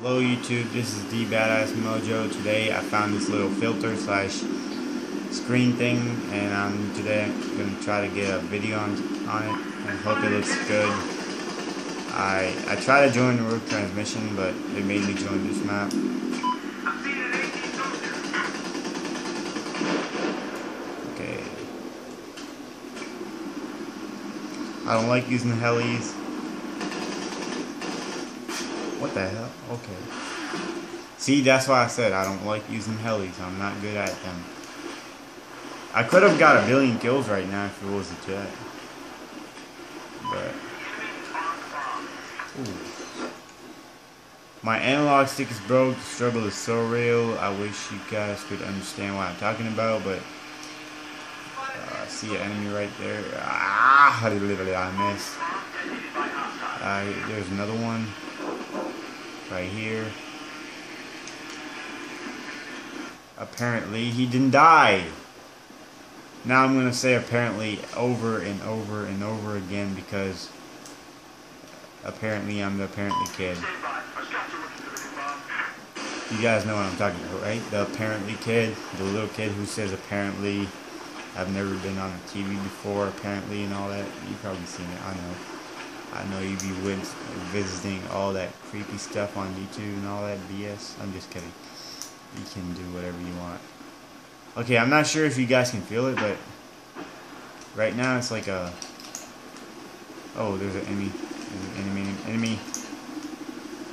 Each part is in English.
Hello YouTube, this is the Badass Mojo. Today I found this little filter slash screen thing, and I'm gonna try to get a video on it and hope it looks good. I tried to join the road transmission, but it made me join this map. Okay. I don't like using helis. What the hell? Okay. See, that's why I said I don't like using helis. I'm not good at them. I could have got a billion kills right now if it was a jet. But ooh. My analog stick is broke. The struggle is so real. I wish you guys could understand what I'm talking about, but I see an enemy right there. Ah, literally I missed. There's another one right here. Apparently he didn't die. Now I'm gonna say apparently over and over and over again, because apparently I'm the apparently kid. You guys know what I'm talking about, right? The apparently kid, the little kid who says apparently. I've never been on a TV before, apparently, and all that. You've probably seen it, I know you be visiting all that creepy stuff on YouTube and all that BS. I'm just kidding. You can do whatever you want. Okay, I'm not sure if you guys can feel it, but right now it's like a... Oh, there's an enemy. Enemy.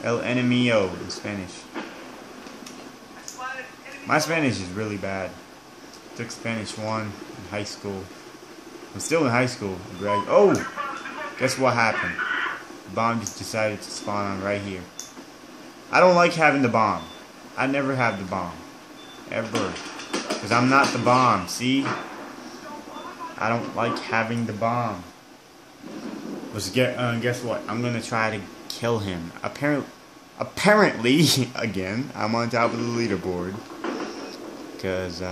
El enemigo in Spanish. My Spanish is really bad. Took Spanish 1 in high school. I'm still in high school. Oh! Guess what happened? The bomb just decided to spawn on right here. I don't like having the bomb. I never have the bomb. Ever. Because I'm not the bomb, see? I don't like having the bomb. Guess what? I'm going to try to kill him. Apparently, again, I'm on top of the leaderboard. Because,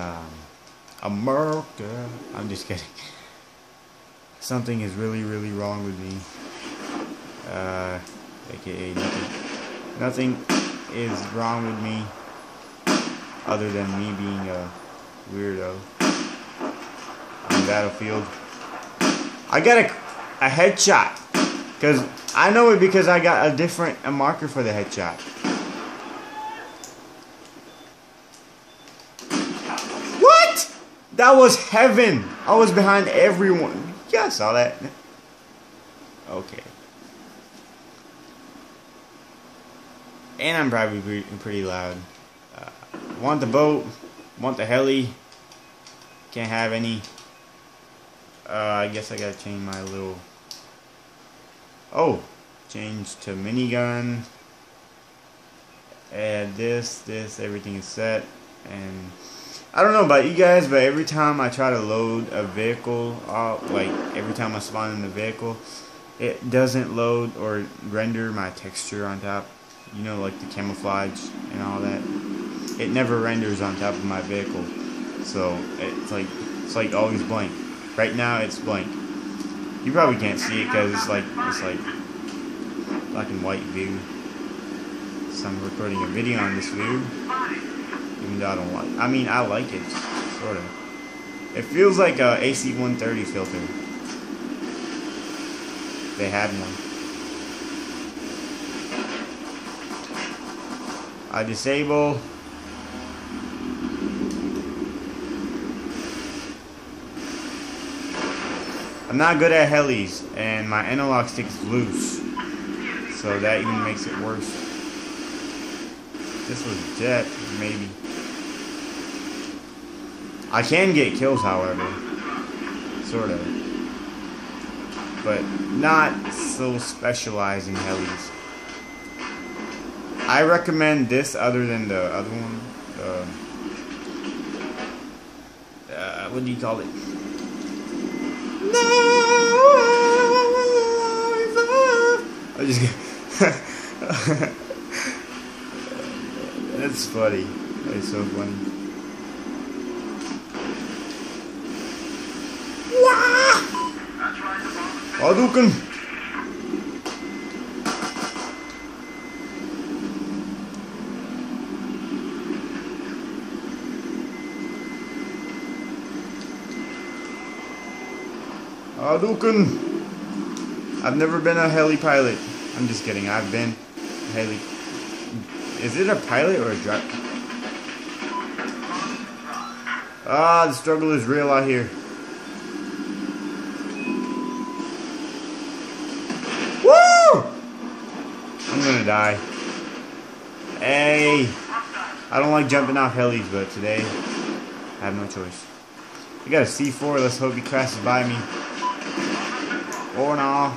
America. I'm just kidding. Something is really, really wrong with me. AKA nothing. Nothing is wrong with me other than me being a weirdo on the battlefield. I got a headshot. Because I know it because I got a marker for the headshot. What? That was heaven. I was behind everyone. You guys saw that? Okay. And I'm probably pretty loud. Want the boat. Want the heli. Can't have any. I guess I gotta change my little... Oh! Change to minigun. Add this, everything is set. And... I don't know about you guys, but every time I try to load a vehicle, like every time I spawn in the vehicle, it doesn't load or render my texture on top. You know, like the camouflage and all that. It never renders on top of my vehicle, so it's like always blank. Right now it's blank. You probably can't see it because it's like black and white view. So I'm recording a video on this view. Even though I don't like, I like it, sort of. It feels like a AC-130 filter. They had one. I disable. I'm not good at helis, and my analog stick is loose. So that even makes it worse. This was jet, maybe. I can get kills, however. Sort of. But not so specialized in helis. I recommend this other than the other one. What do you call it? I just that's funny. That's so funny. Hadouken! Hadouken! I've never been a heli pilot. I'm just kidding. I've been a heli. Is it a pilot or a driver? Ah, the struggle is real out here. Woo! I'm gonna die. Hey! I don't like jumping off helis, but today I have no choice. We got a C4. Let's hope he crashes by me. Or no.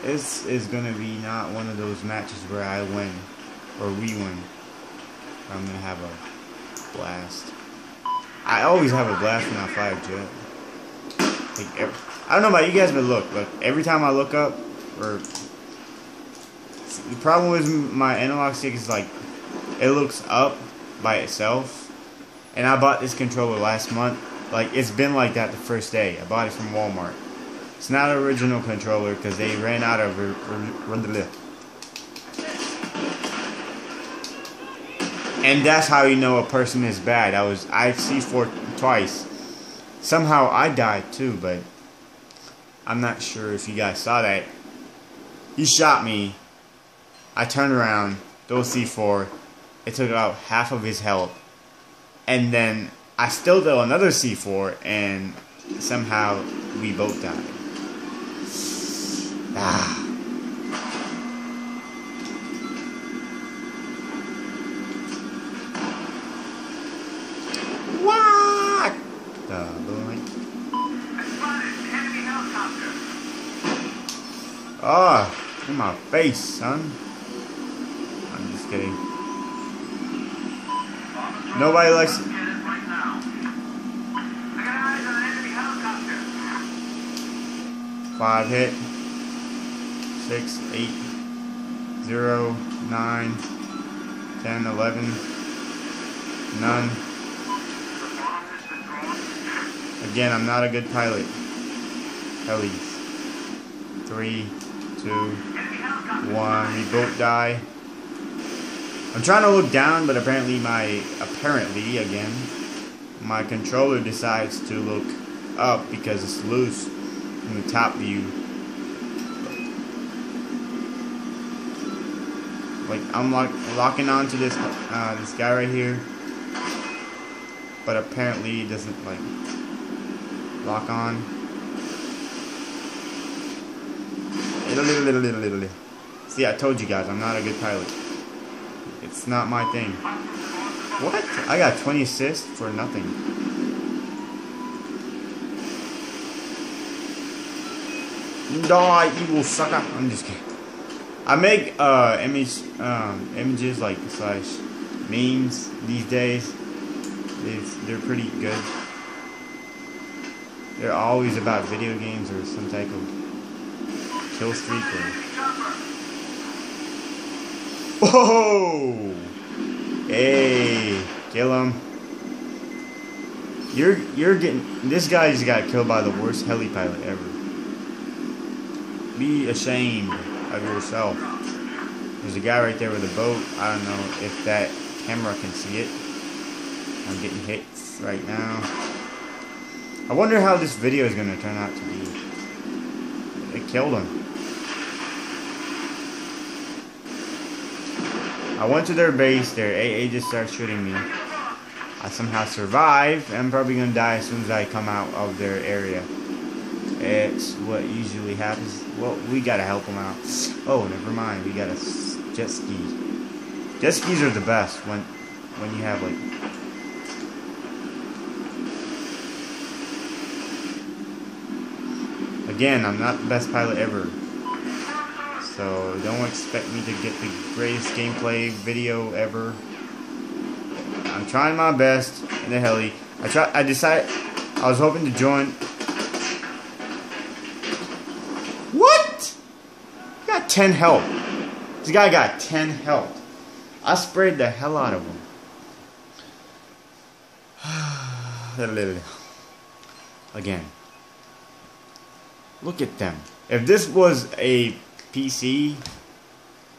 This is gonna be not one of those matches where I win or we win. I'm gonna have a blast. I always have a blast when I fly a jet. Like, I don't know about you guys, but look, every time I look up, or the problem with my analog stick is like it looks up by itself, and I bought this controller last month. Like, it's been like that the first day. I bought it from Walmart. It's not an original controller because they ran out of and that's how you know a person is bad. I C4 twice. Somehow I died too, but I'm not sure if you guys saw that. He shot me. I turned around, threw C4. It took out half of his health. And then I still threw another C4, and somehow we both died. Ah. What? The boy. Oh, in my face, son. I'm just kidding. Nobody likes it. 5 hit. 6, 8, 0, 9, 10, 11. None. Again, I'm not a good pilot. Helis. 3, 2, 1. We both die. I'm trying to look down, but apparently again, my controller decides to look up because it's loose in the top view. Like, I'm locking onto this this guy right here, but apparently it doesn't like lock on. See, I told you guys, I'm not a good pilot. It's not my thing. What? I got 20 assists for nothing. Die, evil sucker. I'm just kidding. I make images like slash memes these days. They're pretty good. They're always about video games or some type of kill streak or. Whoa! Hey, kill him. You're getting, this guy just got killed by the worst heli pilot ever. Be ashamed of yourself. There's a guy right there with a boat. I don't know if that camera can see it. I'm getting hit right now. I wonder how this video is going to turn out to be. They killed him. I went to their base. Their AA just started shooting me. I somehow survived. I'm probably going to die as soon as I come out of their area. It's what usually happens. Well, we gotta help them out. Oh, never mind. We got a jet ski. Jet skis are the best when you have like. Again, I'm not the best pilot ever, so don't expect me to get the greatest gameplay video ever. I'm trying my best in the heli. I decided I was hoping to join. What? He got 10 health. This guy got 10 health. I sprayed the hell out of him. Again. Look at them. If this was a PC,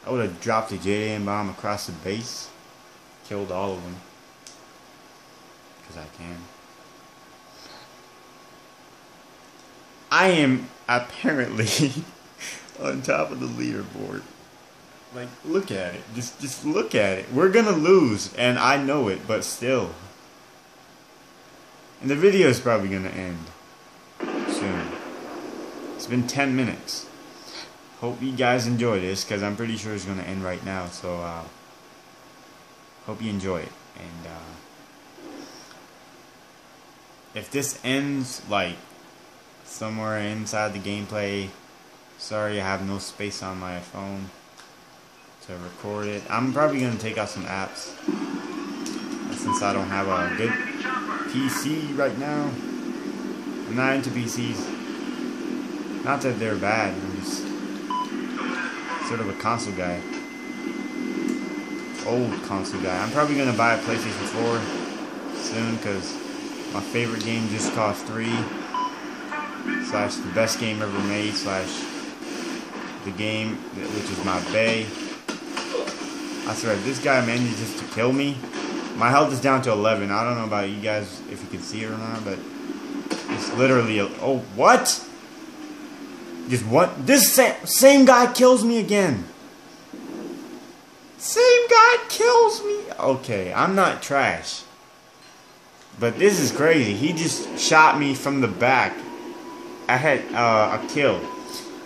I would have dropped a JDM bomb across the base. Killed all of them. Because I can. I am apparently on top of the leaderboard. Like, look at it. Just look at it. We're gonna lose, and I know it, but still. And the video is probably gonna end soon. It's been 10 minutes. Hope you guys enjoy this, because I'm pretty sure it's gonna end right now. So, hope you enjoy it. And, if this ends, like, somewhere inside the gameplay, sorry, I have no space on my phone to record it. I'm probably going to take out some apps, since I don't have a good PC right now. I'm not into PCs. Not that they're bad, I'm just sort of a console guy. Old console guy. I'm probably going to buy a PlayStation 4 soon, because my favorite game just cause 3 / the best game ever made / the game which is my bae. I swear, this guy manages to kill me. My health is down to 11. I don't know about you guys if you can see it or not, but it's literally oh, what? Just what? This same guy kills me again. Same guy kills me. Okay, I'm not trash. But this is crazy. He just shot me from the back. I had a kill.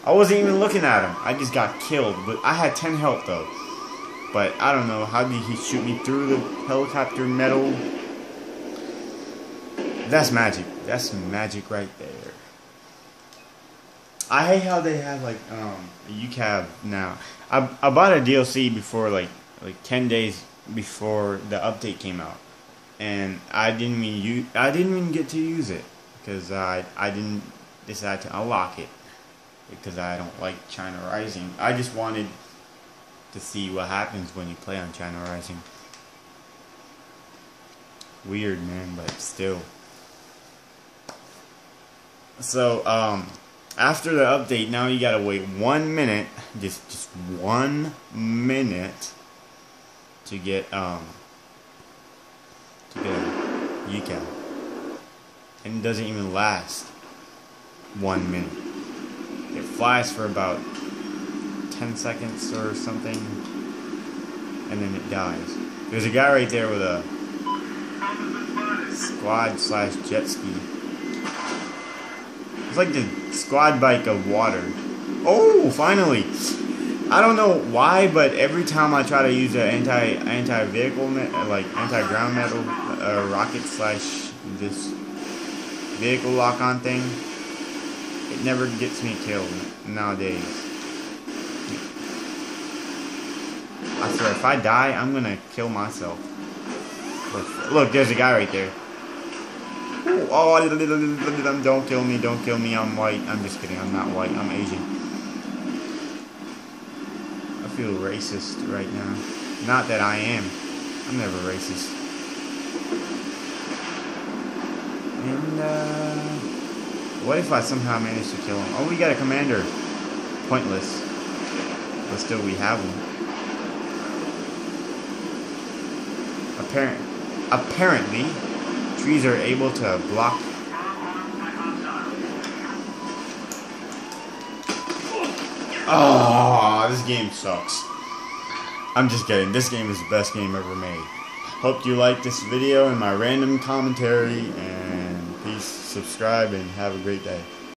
I wasn't even looking at him. I just got killed. But I had 10 health though. But I don't know. How did he shoot me through the helicopter metal? That's magic. That's magic right there. I hate how they have like UCAV now. I bought a DLC before like 10 days before the update came out. And I didn't even get to use it because I didn't decide to unlock it because I don't like China Rising. I just wanted to see what happens when you play on China Rising. Weird, man, but still. So after the update, now you gotta wait 1 minute, just 1 minute to get UCAV, and it doesn't even last 1 minute. It flies for about 10 seconds or something, and then it dies. There's a guy right there with a squad / jet ski. It's like the squad bike of water. Oh, finally! I don't know why, but every time I try to use an anti-vehicle, like anti-ground metal rocket / this vehicle lock-on thing, it never gets me killed nowadays. I swear, if I die, I'm gonna kill myself. Look, there's a guy right there. Oh, don't kill me, don't kill me, I'm white. I'm just kidding, I'm not white, I'm Asian. I feel racist right now. Not that I am. I'm never racist. And, what if I somehow manage to kill him? Oh, we got a commander. Pointless. But still, we have one. Apparently, trees are able to block. Oh, this game sucks. I'm just kidding. This game is the best game ever made. Hope you liked this video and my random commentary, and please subscribe and have a great day.